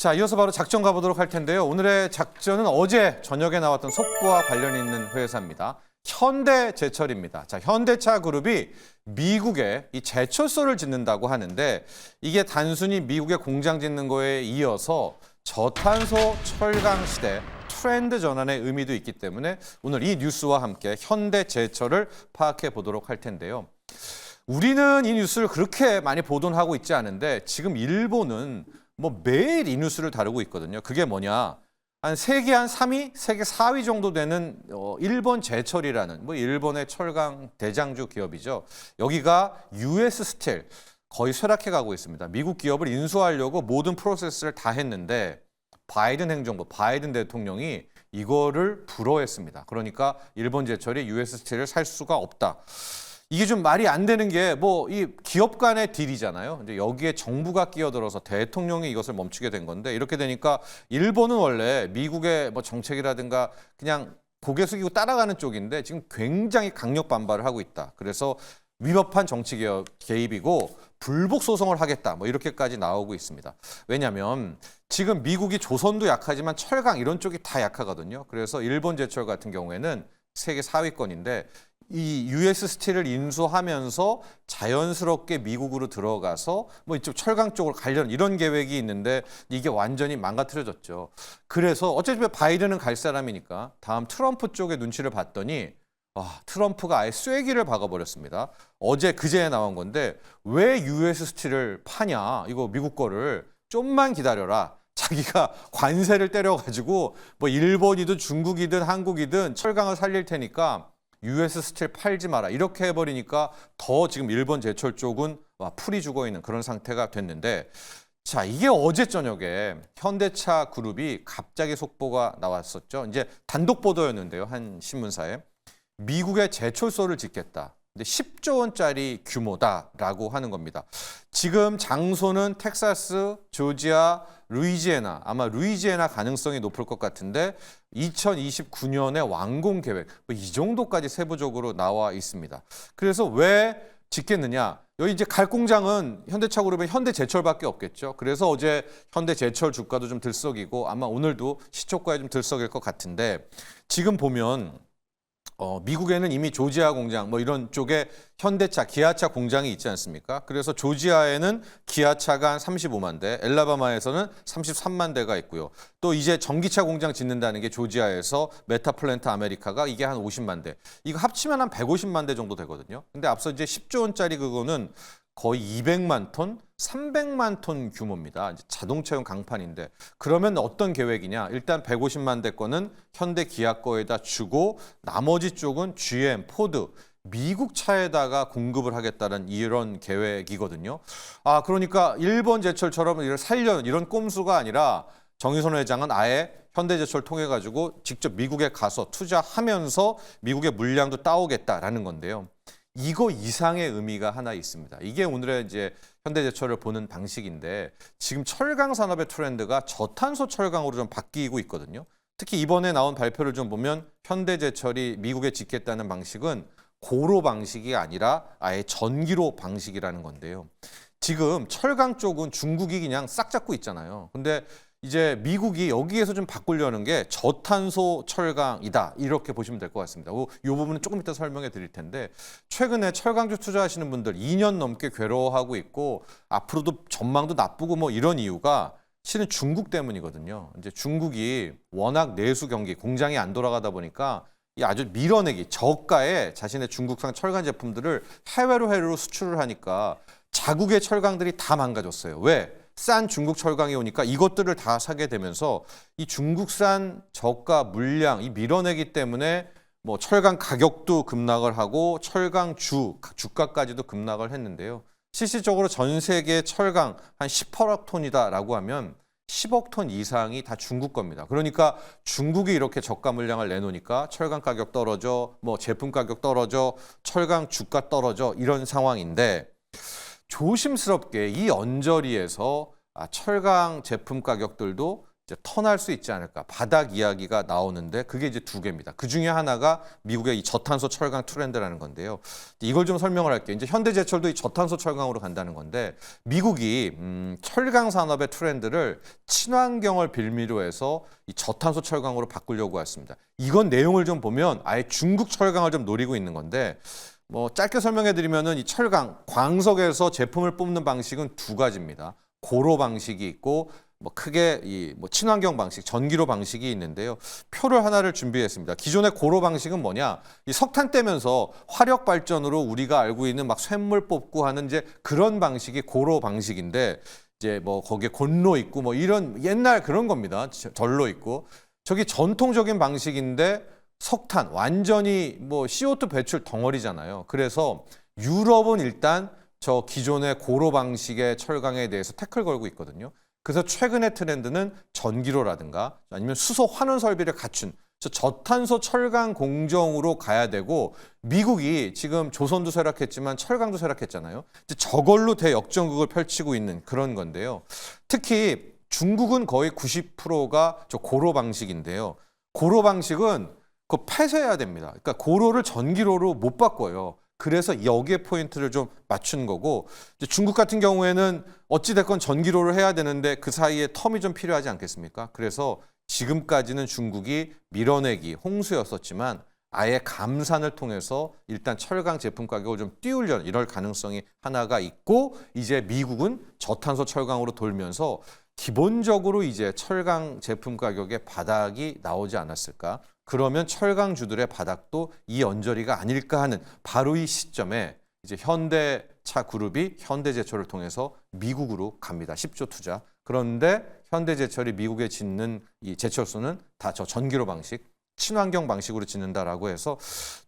자, 이어서 바로 작전 가보도록 할 텐데요. 오늘의 작전은 어제 저녁에 나왔던 속보와 관련 있는 회사입니다. 현대제철입니다. 자, 현대차 그룹이 미국에 이 제철소를 짓는다고 하는데 이게 단순히 미국에 공장 짓는 거에 이어서 저탄소 철강 시대 트렌드 전환의 의미도 있기 때문에 오늘 이 뉴스와 함께 현대제철을 파악해 보도록 할 텐데요. 우리는 이 뉴스를 그렇게 많이 보도하고 있지 않은데 지금 일본은 매일 이 뉴스를 다루고 있거든요. 그게 뭐냐? 세계 한 3위, 세계 4위 정도 되는 일본 제철이라는 일본의 철강 대장주 기업이죠. 여기가 US 스틸 거의 쇠락해 가고 있습니다. 미국 기업을 인수하려고 모든 프로세스를 다 했는데 바이든 행정부, 바이든 대통령이 이거를 불허했습니다. 그러니까 일본 제철이 US 스틸을 살 수가 없다. 이게 좀 말이 안 되는 게 이 기업 간의 딜이잖아요. 이제 여기에 정부가 끼어들어서 대통령이 이것을 멈추게 된 건데 이렇게 되니까 일본은 원래 미국의 정책이라든가 그냥 고개 숙이고 따라가는 쪽인데 지금 굉장히 강력 반발을 하고 있다. 그래서 위법한 정치 개입이고 불복 소송을 하겠다. 이렇게까지 나오고 있습니다. 왜냐하면 지금 미국이 조선도 약하지만 철강 이런 쪽이 다 약하거든요. 그래서 일본 제철 같은 경우에는 세계 4위권인데 이 US 스틸을 인수하면서 자연스럽게 미국으로 들어가서 이쪽 철강 쪽으로 가려는 이런 계획이 있는데 이게 완전히 망가뜨려졌죠. 그래서 어차피 바이든은 갈 사람이니까 다음 트럼프 쪽의 눈치를 봤더니 트럼프가 아예 쐐기를 박아버렸습니다. 그제 나온 건데 왜 US 스틸을 파냐? 이거 미국 거를 좀만 기다려라. 자기가 관세를 때려가지고 일본이든 중국이든 한국이든 철강을 살릴 테니까 US 스틸 팔지 마라. 이렇게 해버리니까 더 지금 일본 제철 쪽은 풀이 죽어 있는 그런 상태가 됐는데 자, 이게 어제 저녁에 현대차 그룹이 갑자기 속보가 나왔었죠. 이제 단독 보도였는데요. 한 신문사에 미국에 제철소를 짓겠다. 근데 10조 원짜리 규모다라고 하는 겁니다. 지금 장소는 텍사스, 조지아, 루이지애나, 아마 루이지애나 가능성이 높을 것 같은데 2029년에 완공 계획, 이 정도까지 세부적으로 나와 있습니다. 그래서 왜 짓겠느냐? 여기 이제 갈 공장은 현대차 그룹의 현대제철밖에 없겠죠. 그래서 어제 현대제철 주가도 좀 들썩이고 아마 오늘도 시초가에 좀 들썩일 것 같은데 지금 보면 미국에는 이미 조지아 공장 이런 쪽에 현대차, 기아차 공장이 있지 않습니까? 그래서 조지아에는 기아차가 한 35만 대, 엘라바마에서는 33만 대가 있고요. 또 이제 전기차 공장 짓는다는 게 조지아에서 메타플랜트 아메리카가 이게 한 50만 대. 이거 합치면 한 150만 대 정도 되거든요. 근데 앞서 이제 10조 원짜리 그거는 거의 200만 톤, 300만 톤 규모입니다. 이제 자동차용 강판인데 그러면 어떤 계획이냐? 일단 150만 대 거는 현대 기아 거에다 주고 나머지 쪽은 GM, 포드, 미국 차에다가 공급을 하겠다는 이런 계획이거든요. 그러니까 일본 제철처럼 이걸 살려는 이런 꼼수가 아니라 정의선 회장은 아예 현대제철 통해 가지고 직접 미국에 가서 투자하면서 미국의 물량도 따오겠다라는 건데요. 이거 이상의 의미가 하나 있습니다. 이게 오늘의 이제 현대제철을 보는 방식인데 지금 철강 산업의 트렌드가 저탄소 철강으로 좀 바뀌고 있거든요. 특히 이번에 나온 발표를 좀 보면 현대제철이 미국에 짓겠다는 방식은 고로 방식이 아니라 아예 전기로 방식이라는 건데요. 지금 철강 쪽은 중국이 그냥 싹 잡고 있잖아요. 근데 이제 미국이 여기에서 좀 바꾸려는 게 저탄소 철강이다. 이렇게 보시면 될 것 같습니다. 이 부분은 조금 이따 설명해 드릴 텐데 최근에 철강주 투자하시는 분들 2년 넘게 괴로워하고 있고 앞으로도 전망도 나쁘고 이런 이유가 실은 중국 때문이거든요. 이제 중국이 워낙 내수 경기, 공장이 안 돌아가다 보니까 이 아주 밀어내기, 저가에 자신의 중국산 철강 제품들을 해외로 수출을 하니까 자국의 철강들이 다 망가졌어요. 왜? 싼 중국 철강이 오니까 이것들을 다 사게 되면서 이 중국산 저가 물량 이 밀어내기 때문에 철강 가격도 급락을 하고 철강 주가까지도 급락을 했는데요. 실질적으로 전 세계 철강 한 18억 톤이다라고 하면 10억 톤 이상이 다 중국 겁니다. 그러니까 중국이 이렇게 저가 물량을 내놓으니까 철강 가격 떨어져, 제품 가격 떨어져, 철강 주가 떨어져 이런 상황인데 조심스럽게 이 언저리에서 철강 제품 가격들도 이제 턴할 수 있지 않을까. 바닥 이야기가 나오는데 그게 이제 두 개입니다. 그 중에 하나가 미국의 이 저탄소 철강 트렌드라는 건데요. 이걸 좀 설명을 할게요. 이제 현대제철도 이 저탄소 철강으로 간다는 건데 미국이 철강 산업의 트렌드를 친환경을 빌미로 해서 이 저탄소 철강으로 바꾸려고 했습니다. 이건 내용을 좀 보면 아예 중국 철강을 좀 노리고 있는 건데 뭐 짧게 설명해 드리면은 이 철강 광석에서 제품을 뽑는 방식은 두 가지입니다. 고로 방식이 있고 뭐 크게 이 뭐 친환경 방식, 전기로 방식이 있는데요. 표를 하나를 준비했습니다. 기존의 고로 방식은 뭐냐? 이 석탄 떼면서 화력 발전으로 우리가 알고 있는 막 쇳물 뽑고 하는 이제 그런 방식이 고로 방식인데 이제 뭐 거기에 곤로 있고 뭐 이런 옛날 그런 겁니다. 절로 있고 저기 전통적인 방식인데 석탄 완전히 뭐 CO2 배출 덩어리잖아요. 그래서 유럽은 일단 저 기존의 고로 방식의 철강에 대해서 태클 걸고 있거든요. 그래서 최근의 트렌드는 전기로라든가 아니면 수소 환원 설비를 갖춘 저탄소 철강 공정으로 가야 되고 미국이 지금 조선도 쇠락했지만 철강도 쇠락했잖아요. 이제 저걸로 대역전극을 펼치고 있는 그런 건데요. 특히 중국은 거의 90%가 저 고로 방식인데요. 고로 방식은 그거 폐쇄해야 됩니다. 그러니까 고로를 전기로로 못 바꿔요. 그래서 여기에 포인트를 좀 맞춘 거고 이제 중국 같은 경우에는 어찌됐건 전기로를 해야 되는데 그 사이에 텀이 좀 필요하지 않겠습니까? 그래서 지금까지는 중국이 밀어내기, 홍수였었지만 아예 감산을 통해서 일단 철강 제품 가격을 좀 띄우려는 이럴 가능성이 하나가 있고 이제 미국은 저탄소 철강으로 돌면서 기본적으로 이제 철강 제품 가격의 바닥이 나오지 않았을까? 그러면 철강주들의 바닥도 이 언저리가 아닐까 하는 바로 이 시점에 이제 현대차 그룹이 현대제철을 통해서 미국으로 갑니다. 10조 투자. 그런데 현대제철이 미국에 짓는 이 제철소는 다 저 전기로 방식, 친환경 방식으로 짓는다라고 해서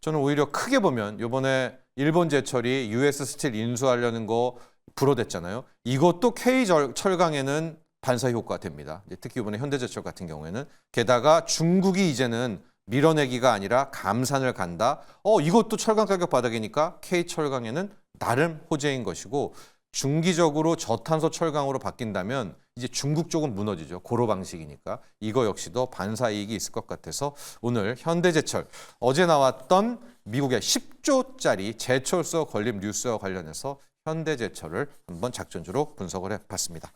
저는 오히려 크게 보면 이번에 일본 제철이 US 스틸 인수하려는 거 불어댔잖아요. 이것도 K 철강에는 반사 효과가 됩니다. 특히 이번에 현대제철 같은 경우에는 게다가 중국이 이제는 밀어내기가 아니라 감산을 간다. 이것도 철강 가격 바닥이니까 K철강에는 나름 호재인 것이고 중기적으로 저탄소 철강으로 바뀐다면 이제 중국 쪽은 무너지죠. 고로 방식이니까. 이거 역시도 반사 이익이 있을 것 같아서 오늘 현대제철 어제 나왔던 미국의 10조짜리 제철소 건립 뉴스와 관련해서 현대제철을 한번 작전주로 분석을 해봤습니다.